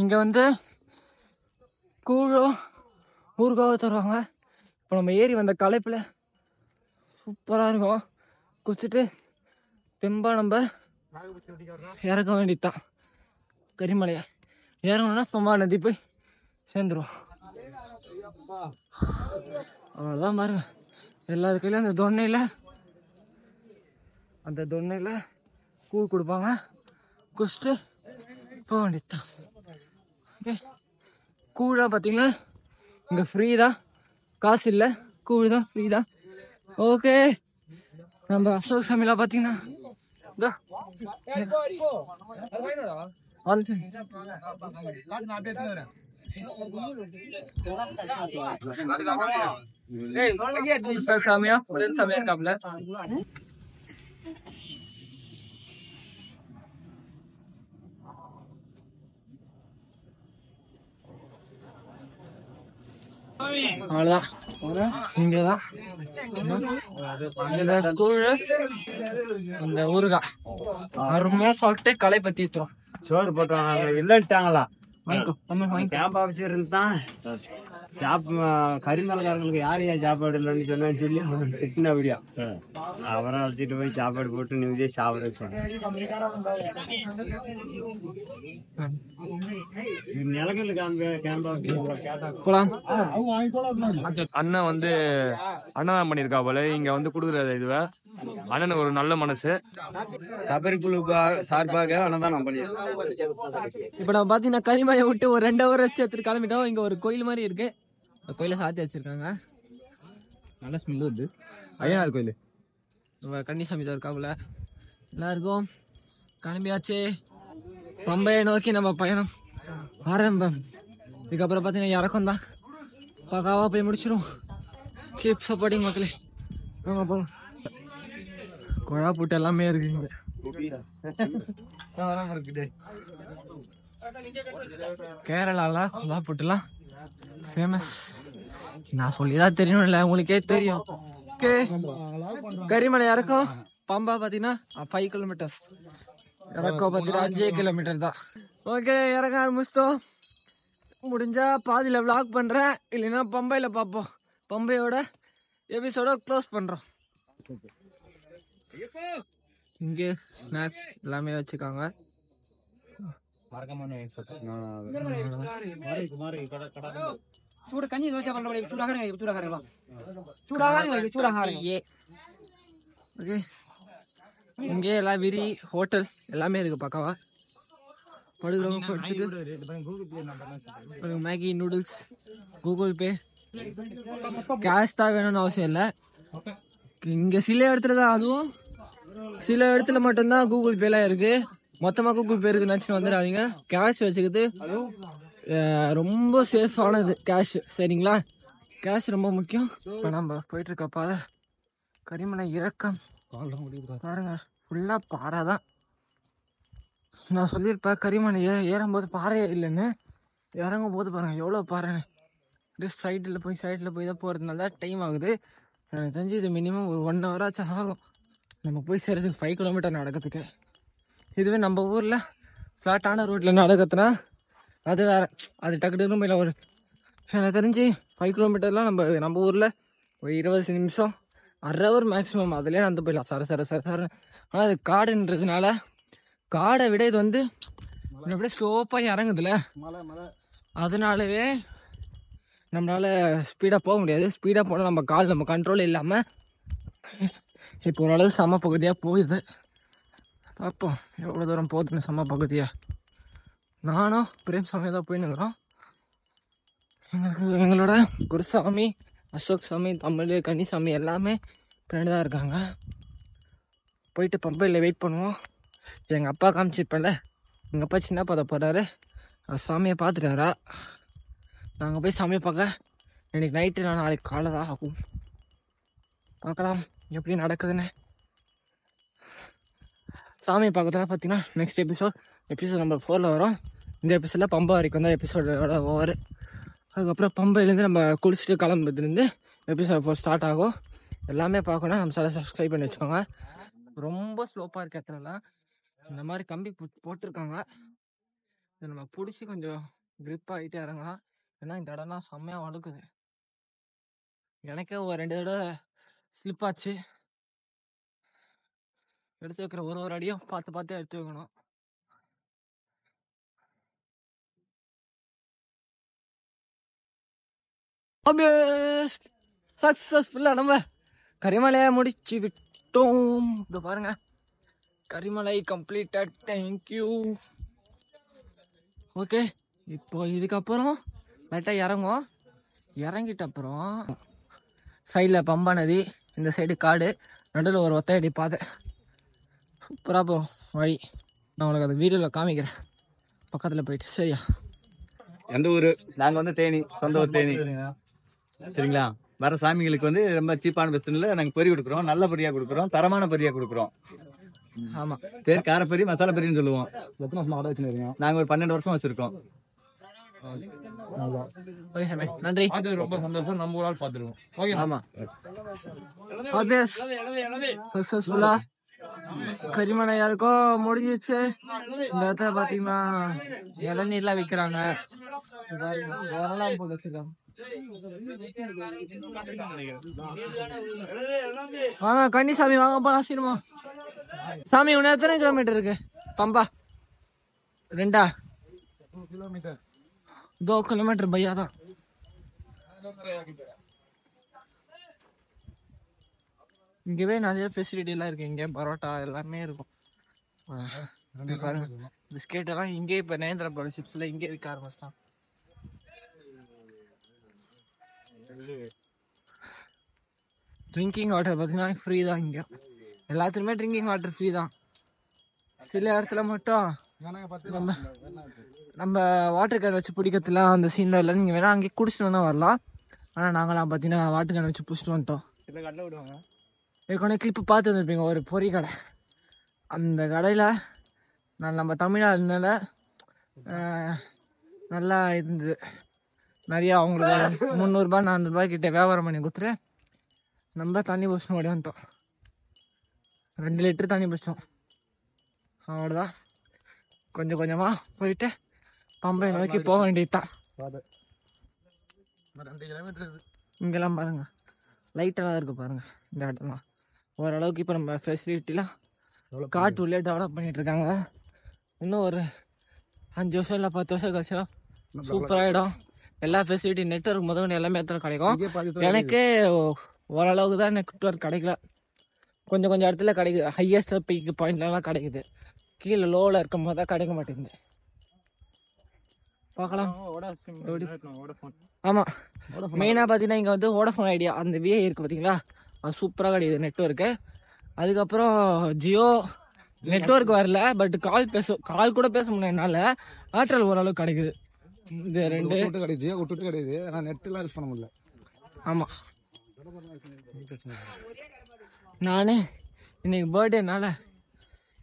இங்க வந்து கூழோ ஊறுகாவோ தருவாங்க. இப்போ நம்ம ஏறி வந்த களைப்புல சூப்பராக இருக்கும். குடிச்சிட்டு தெம்பா நம்ம இறக்க வேண்டியதுதான். கரிமலையை இறங்கணும்னா பம்பா நதி போய் சேர்ந்துருவோம். அவ்வளோதான் பாருங்க. எல்லாரு கையிலும் அந்த தொன்னையில் கூழ் கொடுப்பாங்க. குடிச்சிட்டு போக வேண்டியதுதான். ஓகே, கூழாக பார்த்தீங்கன்னா இங்கே ஃப்ரீ தான், காசு இல்லை. கூழ் தான், ஃப்ரீ தான். ஓகே, நம்ம அசோக் சாமிலாம் பார்த்தீங்கன்னா சாமியா சாமியா இருக்காப்ல. அவ்வளோதான். இங்கதான் இந்த ஊருகா அருமையா சாப்பிட்டு களை பத்தி சோறு போட்டுவாங்க இல்லட்டாங்களா? கேம்பா வச்சிருந்தான் கரிமலைக்காரங்களுக்கு யாரையா சாப்பாடு இல்லைன்னு சொன்னு சொல்லி திட்டினபடியா அவரை வச்சுட்டு போய் சாப்பாடு போட்டு நிம்மதியா சாப்பிட வச்சாங்க. அண்ணன் வந்து அன்னதானம் பண்ணியிருக்கா போல. இங்க வந்து கொடுக்குறது இதுவா அண்ணனுக்கு ஒரு நல்ல மனசு. சபரிக்குழு சார்பாக அன்னதானம் பண்ணியிருக்கோம். இப்ப நம்ம பாத்தீங்கன்னா கரிமலையை விட்டு ஒரு 2 hour ரெஸ்ட் எடுத்துட்டு கிளம்பிட்டோம். இங்க ஒரு கோயில் மாதிரி இருக்கு. கோயில சாத்தி வச்சிருக்காங்க. நல்ல ஸ்மெல் வருது. ஐயனார் கோயில். நம்ம கன்னிசாமி தான் இருக்காப்புல. எல்லாருக்கும் கிளம்பியாச்சு. பம்பையை நோக்கி நம்ம பயணம் ஆரம்பம். இதுக்கப்புறம் பார்த்தீங்கன்னா இறக்கம் தான். பக்காவா போய் முடிச்சிடும். கீப் சப்போர்ட்டிங் மக்களே. போகலாம். குழா புட்டு எல்லாமே இருக்குங்க. கேரளால குழா புட்டுலாம் ஃபேமஸ். நான் சொல்லிதான் தெரியணும் இல்லை, உங்களுக்கே தெரியும். ஓகே, கரிமலை இறக்கம். பம்பா பார்த்தீங்கன்னா 5 kilometers. இறக்கம் பார்த்தீங்கன்னா 5 kilometers தான். ஓகே, இறக்க ஆரம்பிச்சிட்டோம். முடிஞ்சா பாதியில் விளாக் பண்ணுறேன், இல்லைன்னா பம்பையில் பார்ப்போம். பம்பையோட எபிசோட க்ளோஸ் பண்ணுறோம். இங்கே ஸ்நாக்ஸ் எல்லாமே வச்சுருக்காங்க. சூடு கஞ்சி தோசை பண்ண சூடாக ஓகே இங்கே எல்லாம் விரி ஹோட்டல் எல்லாமே இருக்கு பக்காவா. படுக்கிறவங்க படுத்துட்டு Maggi noodles Google Pay cash தான் வேணும்னு அவசியம் இல்லை. இங்கே சில இடத்துல தான், அதுவும் சில இடத்துல மட்டும்தான் கூகுள் பேலாம் இருக்கு. மொத்தமாக கூகுள் பே இருக்கு நினச்சிட்டு வந்துடாதீங்க. கேஷ் வச்சுக்கிது ரொம்ப சேஃபானது கேஷ், சரிங்களா? கேஷ் ரொம்ப முக்கியம். இப்போ நம்ம போயிட்டு இருக்க பாதை கரிமலை இறக்கம் பாருங்க, ஃபுல்லாக பாறை தான். நான் சொல்லியிருப்பேன் கரிமலை ஏறும்போது பாறையே இல்லைன்னு, இறங்கும் போது பாருங்க எவ்வளோ பாறைன்னு. சைடில் போய் தான் போகிறதுனால தான் டைம் ஆகுது. எனக்கு தெரிஞ்சு இது மினிமம் ஒரு 1 hour ஆச்சும் ஆகும் நம்ம போய் சேர்றதுக்கு. 5 kilometer நடக்கிறதுக்கு. இதுவே நம்ம ஊரில் ஃப்ளாட்டான ரோட்டில் நடக்கிறதுனா அது வேறு, அது டக்கு டக்குன்னு போயில ஒரு எனக்கு தெரிஞ்சு 5 kilometerலாம் நம்ம ஊரில் ஒரு 20 நிமிஷம் 1/2 hour மேக்ஸிமம், அதுலேயே நடந்து போயிடலாம் சர. ஆனால் அது காடுன்றதுனால, காடை விட இது வந்து அப்படியே ஸ்லோப்பாக இறங்குதுல, அதனாலவே நம்மளால் ஸ்பீடாக போக முடியாது. ஸ்பீடாக போனால் நம்ம கால் நம்ம கண்ட்ரோல் இல்லாமல் இப்போ ஓரளவு சம பகுதியாக போகுது. பார்ப்போம் எவ்வளோ தூரம் போகுதுன்னு சம பகுதியாக. நானும் பிரேம் சாமி தான் போயின்னுக்குறோம். எங்களோட குருசாமி, அசோக் சாமி, தமிழ், கன்னிசாமி எல்லாமே ஃப்ரெண்டு தான் இருக்காங்க. போயிட்டு பம்பையில் வெயிட் பண்ணுவோம். எங்கள் அப்பா காமிச்சிருப்பேன்ல, எங்கள் அப்பா சின்ன பாதை போகிறாரு, அவர் சாமியை பார்த்துட்டாரா. நாங்கள் போய் சாமியை பார்க்க இன்னைக்கு நைட்டு இல்லை நாளைக்கு காலை தான் ஆகும். பார்க்கலாம் எப்படி நடக்குதுன்னு. சாமியை பார்க்கறதுனா பார்த்தீங்கன்னா நெக்ஸ்ட் எபிசோட் நம்பர் 4 வரும். இந்த எபிசோடில் பம்பை வரைக்கும் தான் எபிசோடோட ஓவர். அதுக்கப்புறம் பம்பையிலேருந்து நம்ம குளிச்சுட்டு கிளம்புறதுலேருந்து எபிசோட் 4 ஸ்டார்ட் ஆகும். எல்லாமே பார்க்கணும். நம்ம சேனலை சப்ஸ்கிரைப் பண்ணி வச்சுக்கோங்க. ரொம்ப ஸ்லோப்பாக இருக்க இடத்துலலாம் இந்த மாதிரி கம்பி போட்டிருக்காங்க. இதை நம்ம பிடிச்சி கொஞ்சம் க்ரிப் ஆகிட்டு இறங்கலாம். ஏன்னா இந்த இடம்லாம் செம்மையாக வழுக்குது. எனக்கே ஒரு 2 தடவை ஸ்லிப் ஆச்சு. எடுத்து வைக்கிற ஒரு அடியும் பார்த்து எடுத்து வைக்கணும். சக்ஸஸ்ஃபுல்லாக நம்ம கரிமலையை முடிச்சு விட்டோம். இதை பாருங்க, கரிமலை கம்ப்ளீட்டட். தேங்க்யூ. ஓகே, இப்போ இதுக்கப்புறம் லைட்டாக இறங்குவோம். இறங்கிட்ட அப்புறம் சைடில் பம்பா நதி, இந்த சைடு காடு, நடுவில் ஒரு ஒத்தையடி பாதை. சூப்பராக போகும் வழி. நான் உங்களுக்கு அந்த வீடியோவில் காமிக்கிறேன் பக்கத்தில் போயிட்டு. சரியா? எந்த ஊர்? நாங்கள் வந்து தேனி, சொந்த ஊர் தேனி. சரிங்களா? வர சாமிகளுக்கு வந்து ரொம்ப சீப்பான பெஸ்ட்டில் நாங்கள் பொரி கொடுக்குறோம். நல்ல பொரியாக கொடுக்குறோம், தரமான பொரியாக கொடுக்குறோம். ஆமாம், பேர் காரப்பொரி, மசாலா பொரின்னு சொல்லுவோம். எத்தனை வருஷம் ஆட வச்சுருக்கோம்? நாங்கள் ஒரு 12 வருஷம் வச்சுருக்கோம். நன்றி. அது ரொம்ப சந்தோஷம். நம்ம ஒரு ஆள் பார்த்துருவோம். ஓகே. ஆமாம், சக்ஸஸ்ஃபுல்லா கரிமலை யாருக்கும் முடிஞ்சிச்சு. இந்த இடத்துல பாத்தீங்கன்னா இளநீர்லாம் விற்கிறாங்க. வாங்க கன்னிசாமி, வாங்க போலாம் சீக்கிரமா. சாமி உன்ன எத்தனை கிலோமீட்டர் இருக்கு பம்பா? 2 किलोमीटर 2 किलोमीटर भैया தான். இங்கவே நிறைய ஃபெசிலிட்டிலாம் இருக்கு. இங்கே பரோட்டா எல்லாமே இருக்கும். பாருங்க, பிஸ்கெட் எல்லாம் இங்கே இப்போ நேந்திரப்பழம் சிப்ஸ்ல இங்கே விற்க ஆரம்பிச்சிட்டான். ட்ரிங்கிங் வாட்டர் பார்த்தீங்கன்னா ஃப்ரீ தான். இங்கே எல்லாத்துலேயுமே ட்ரிங்கிங் வாட்டர் ஃப்ரீ தான். சில இடத்துல மட்டும் நம்ம வாட்டர் கேன் வச்சு பிடிக்கிறதுலாம் அந்த சீனில் இல்லை. நீங்கள் வேணால் அங்கேயே குடிச்சிட்டு வந்தால் வரலாம். ஆனால் நாங்களாம் பார்த்தீங்கன்னா வாட்டர் கேன் வச்சு பிடிச்சிட்டு வந்துட்டோம். ஏற்கனவே கிளிப்பு பார்த்து வந்துருப்பீங்க, ஒரு பொரி கடை. அந்த கடையில் நம்ம தமிழ்நாடுனால நல்லா இருந்தது. நிறையா அவங்களுக்கு 300 400 கிட்ட வியாபாரம் பண்ணி கொடுத்துட்டு நம்ம தண்ணி பிடிச்சிட்டு ஓடி வந்துட்டோம். 2 லிட்டர் தண்ணி பிடிச்சோம். அவ்வளோதான். கொஞ்சம் கொஞ்சமாக போயிட்டு பம்பை நோக்கி போக வேண்டியதுதான். இங்கெல்லாம் பாருங்க, லைட்டெல்லாம் இருக்குது பாருங்க. இந்த இடம்லாம் ஓரளவுக்கு இப்போ நம்ம ஃபெசிலிட்டிலாம் காட்டு உள்ளே டெவலப் பண்ணிட்டு இருக்காங்க. இன்னும் ஒரு 5 வருஷம் இல்லை 10 வருஷம் கழிச்சுனா சூப்பராகிடும். எல்லா ஃபெசிலிட்டி நெட்ஒர்க் முதல்ல எல்லாமே எத்தனை கிடைக்கும். எனக்கே ஓரளவுக்கு தான் நெட்ஒர்க் கிடைக்கல, கொஞ்சம் கொஞ்சம் இடத்துல கிடைக்குது. ஹையஸ்ட் பீக் பாயிண்ட்லாம் கிடைக்குது, கீழே லோவில் இருக்கும் போது தான் கிடைக்க மாட்டேங்குது. பார்க்கலாம். ஆமாம், மெயினாக பார்த்தீங்கன்னா இங்கே வந்து வோடஃபோன் ஐடியா அந்த விஐ இருக்குது பார்த்தீங்களா, அது சூப்பராக கிடைக்குது நெட்ஒர்க்கு. அதுக்கப்புறம் ஜியோ நெட்ஒர்க் வரல, பட் கால் கூட பேச முடியல என்னால். ஏர்டெல் ஓரளவுக்கு கிடைக்குது. இது 2 விட்டுட்டு கிடையாது, ஆனால் நெட்லாம் யூஸ் பண்ண முடியல. ஆமாம், நான் இன்னைக்கு பர்த்டேனால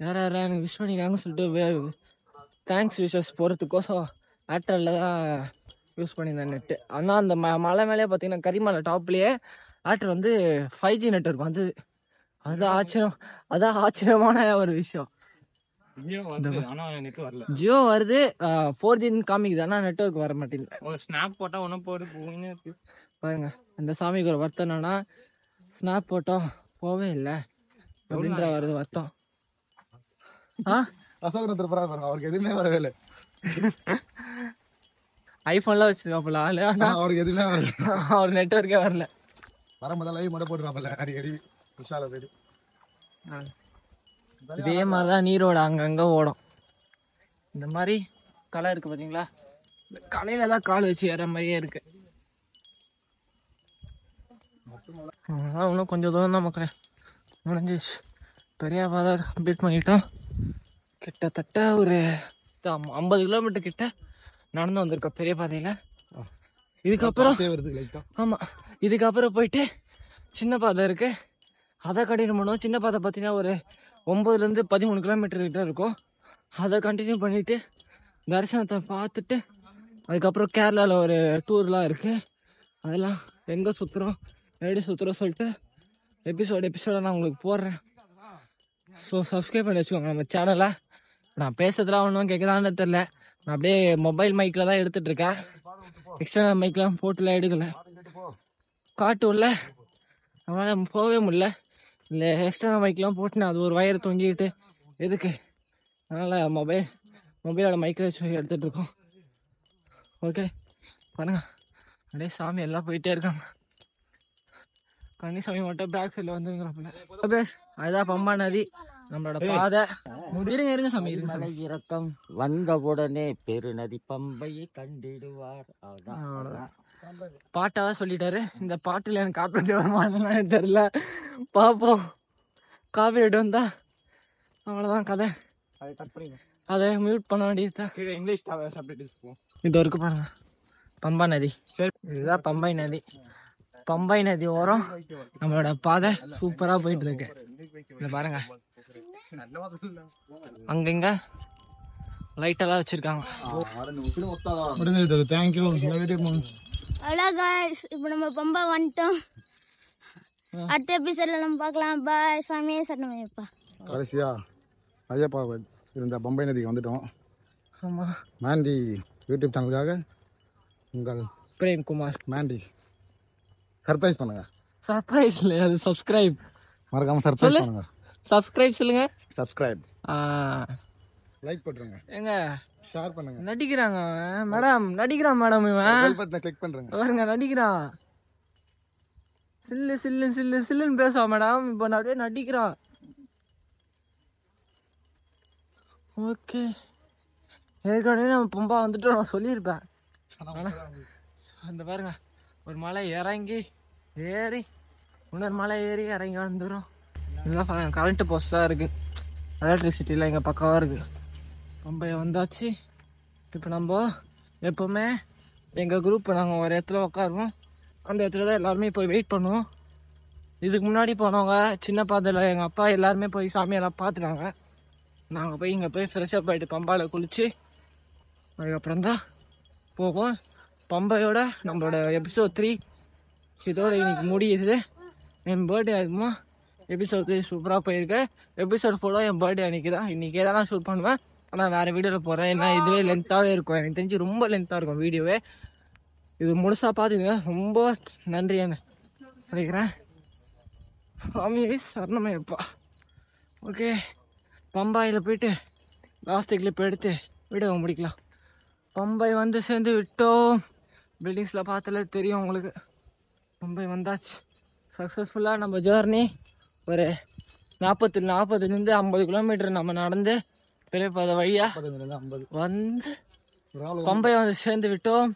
யார் எனக்கு விஷ் பண்ணிக்கிறாங்கன்னு சொல்லிட்டு தேங்க்ஸ் விஷஸ் போகிறதுக்கோசம் ஏர்டெல்லில் தான் யூஸ் பண்ணியிருந்தேன் நெட்டு. ஆனால் அந்த மலை மேலே பார்த்தீங்கன்னா கரிமலை டாப்லேயே ஏர்டெல் வந்து 5G நெட்ஒர்க் வந்தது. அதான் ஆச்சரியமான ஒரு விஷயம். ஜியோ வருது 4Gன்னு காமிக்குது, ஆனால் நெட்ஒர்க் வர மாட்டேங்குது. ஒரு ஸ்னாப் போட்டா ஒன்றும் போயிருக்கு பாருங்க. அந்த சாமிக்கு ஒரு வருத்தம் என்னன்னா, ஸ்னாப் போட்டோம் போவே இல்லை அப்படின்ற வருது வருத்தம். அவருக்கு எதுவுமே வரவே இல்லை. ஐஃபோன்லாம் வச்சிருக்காப்புல ஆளு, ஆனால் அவருக்கு எதுவுமே வரல. அவர் நெட்ஒர்க்கே வரல. வரும்போது லைவ் மட்டும் போட்டுருவாப்பல அடிக்கடி விஷால போயிட்டு. இதே மாதிரி தான் நீரோட அங்கங்கே ஓடும். இந்த மாதிரி களை இருக்குது பார்த்தீங்களா, இந்த கலையில தான் கால் வச்சு ஏற மாதிரியே இருக்கு. இன்னும் கொஞ்சம் தூரம் தான் மக்களே முடிஞ்சிச்சு. பெரிய பாதை கம்ப்ளீட் பண்ணிட்டோம். கிட்டத்தட்ட ஒரு 50 கிலோமீட்டர் கிட்ட நடந்து வந்திருக்கோம் பெரிய பாதையில். இதுக்கப்புறம் ஆமாம், இதுக்கப்புறம் போயிட்டு சின்ன பாதை இருக்குது, அதை கண்டினியூ பண்ணுவோம். சின்ன பாதை பார்த்தீங்கன்னா ஒரு 9லேருந்து 13 கிலோமீட்டர் கிட்ட இருக்கும். அதை கண்டினியூ பண்ணிவிட்டு தரிசனத்தை பார்த்துட்டு அதுக்கப்புறம் கேரளாவில் ஒரு டூர்லாம் இருக்குது, அதெல்லாம் எங்கே சுற்றுறோம் எப்படி சுற்றுறோம் சொல்லிட்டு எபிசோட நான் உங்களுக்கு போடுறேன். ஸோ சப்ஸ்கிரைப் பண்ணி வச்சுக்கோங்க நம்ம சேனலை. நான் பேசுறதுலாம் ஒன்றும் கேட்குதான்னு தெரில, நான் அப்படியே மொபைல் மைக்கில் தான் எடுத்துகிட்ருக்கேன். எக்ஸ்டர்னல் மைக்கெலாம் போட்டுலாம் எடுக்கலை, காட்டுல அவனால் போகவே முடியல. இல்லை எக்ஸ்டர்னல் மைக்கெலாம் போட்டுன்னு அது ஒரு வயரை தொங்கிக்கிட்டு எதுக்கு, அதனால் மொபைலோட மைக்கில் வச்சு எடுத்துகிட்ருக்கோம். ஓகே பாருங்க, அப்படியே சாமி எல்லாம் போயிட்டே இருக்காங்க. கன்னிசாமி மட்டும் பேக் சைடில் வந்துருங்கிறப்பல. அதுதான் பம்பா நதி நம்மளோட பாதை. இருங்க சாமி, இருங்க சாமி. இறக்கம் வந்தவுடனே பெருநதி பம்பையை கண்டிடுவார். பாட்டாக சொல்லிட்டாரு. இந்த பாட்டில் எனக்கு காப்பிரைட் வருமானு தெரியல, பார்ப்போம். காப்பிரைட் வந்தா அவ்வளோதான் கதை, அதை மியூட் பண்ண வேண்டியதுதான். இங்கிலீஷ் சப்டைட்டில்ஸ் இது இருக்கு பாருங்க, பம்பா நதி. இதுதான் பம்பை நதி. பம்பை நதி ஓரம் நம்மளோட பாதை சூப்பராக போயிட்டு இருக்கு. இதை பாருங்க, அங்கங்க லைட்டெல்லாம் வச்சிருக்காங்க. தேங்க்யூ. ஹலோ गाइस, இப்போ நம்ம பம்பா வந்துட்டோம். அடுத்த எபிசோட்ல நம்ம பார்க்கலாம். பாய். சாமியே சரணமையப்பா. கடைசியா ஐயப்பா இருந்த பம்பை நதிக்கு வந்துட்டோம். ஆமாம், மாண்டி யூடியூப் சேனலுக்காக உங்கள் பிரேம்குமார். மாண்டி சர்ப்ரைஸ் பண்ணுங்க. சர்ப்ரைஸ் இல்லை, அது சப்ஸ்கிரைப். மறக்காம சர்ப்ரைஸ் பண்ணுங்க. சப்ஸ்கிரைப் சொல்லுங்க. சப்ஸ்கிரைப், லைக் போட்டுருங்க, எங்க ஷேர் பண்ணுங்க. நடிக்கிறாங்க மேடம், நடிக்கிறான் மேடம். இவன் பெல் பட்டனை கிளிக் பண்றேங்க. பாருங்க, நடிக்கிறான். சில்லுன்னு பேசா மேடம், இப்போ நான் அப்படியே நடிக்கிறான். ஓகே, ஏற்கனவே நம்ம பம்பா வந்துட்டு நான் சொல்லியிருப்பேன். ஆனால் அந்த பாருங்க, ஒரு மலை இறங்கி ஏறி இன்னொரு மலை ஏறி இறங்கி வந்துடும். இதெல்லாம் கரண்ட்டு போஸ்டாக இருக்குது, எலக்ட்ரிசிட்டியில் எங்கள் பக்கமாக இருக்குது. பம்பை வந்தாச்சு. இப்போ நம்ம எப்போவுமே எங்கள் குரூப் நாங்கள் ஒரு இடத்துல உட்காருவோம், அந்த இடத்துல தான் எல்லாருமே போய் வெயிட் பண்ணுவோம். இதுக்கு முன்னாடி போனவங்க சின்ன பாதையில் எங்கள் அப்பா எல்லாருமே போய் சாமியெல்லாம் பார்த்துட்டாங்க. நாங்கள் போய் இங்கே போய் ஃப்ரெஷ்ஷப் ஆகிட்டு பம்பாவில் குளித்து அதுக்கப்புறம் தான் போவோம். பம்பையோட நம்மளோட எபிசோட் 3 இதோட இன்னைக்கு முடியுது. என் பர்த்டே ஆகுமா எபிசோட் 3 சூப்பராக போயிருக்கு. எபிசோட் 4 என் பர்த்டே அன்றைக்கி தான். இன்றைக்கே தான் நான் ஷூட் பண்ணுவேன், ஆனால் வேறு வீடியோவில் போகிறேன். ஏன்னா இதுவே லென்த்தாகவே இருக்கும், எனக்கு தெரிஞ்சு ரொம்ப லென்த்தாக இருக்கும் வீடியோவே. இது முழுசாக பார்த்துங்க, ரொம்ப நன்றி என்ன நினைக்கிறேன். சாமியே சரணமையப்பா. ஓகே, பம்பாயில் போயிட்டு லாஸ்ட் கிளிப் எடுத்து வீடியோ முடிக்கலாம். பம்பை வந்து சேர்ந்து விட்டோம். பில்டிங்ஸில் பார்த்தாலே தெரியும் உங்களுக்கு. பம்பை வந்தாச்சு சக்ஸஸ்ஃபுல்லாக. நம்ம ஜேர்னி ஒரு 40 50 கிலோமீட்டர் நம்ம நடந்து பெரிய பாதை வழியாக வந்து பம்பை வந்து சேர்ந்து விட்டோம்.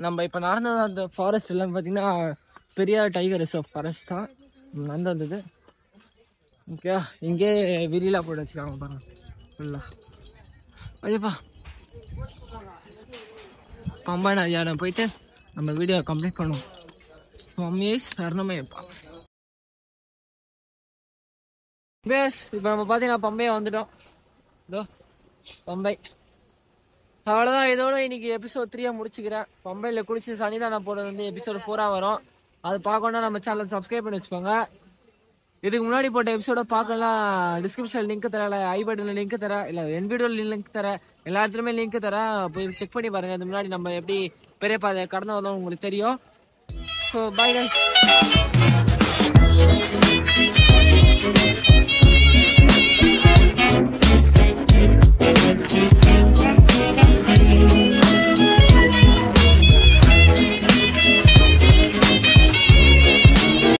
நம்ம இப்போ நடந்தது அந்த ஃபாரஸ்ட் எல்லாம் பார்த்தீங்கன்னா பெரிய டைகர் ரிசர்வ் ஃபாரஸ்ட் தான் நடந்து வந்தது. ஓகே, இங்கே விரிலாம் போட்டு வச்சுருக்காங்க பாருங்க ஃபுல்லாக. ஐயப்பா பம்பை நதியாடம் போயிட்டு நம்ம வீடியோ கம்ப்ளீட் பண்ணுவோம். சுவாமியே சரணமையப்பா. பேஸ் இப்போ நம்ம பார்த்தீங்கன்னா பம்பையை வந்துட்டோம். இதோ பம்பை. அவ்வளோதான், இதோட இன்னைக்கு எபிசோட் 3 முடிச்சுக்கிறேன். பம்பையில் குளிச்சு சனிதானம் போடுறது வந்து எபிசோட் 4 வரும். அது பார்க்கணுன்னா நம்ம சேனலை சப்ஸ்கிரைப் பண்ணி வச்சுக்கோங்க. இதுக்கு முன்னாடி போட்ட எபிசோட பார்க்கலாம். டிஸ்கிரிப்ஷன் லிங்க் தரேன், ஐ பட்டனில் லிங்க் தரேன், இல்லை என் வீடியோவில் லிங்க் தரேன், எல்லா இடத்துலையுமே லிங்க் தரேன். போய் செக் பண்ணி பாருங்கள். அது முன்னாடி நம்ம எப்படி பெரிய பாதை கடந்து வந்தோம் உங்களுக்கு தெரியும். So bye guys.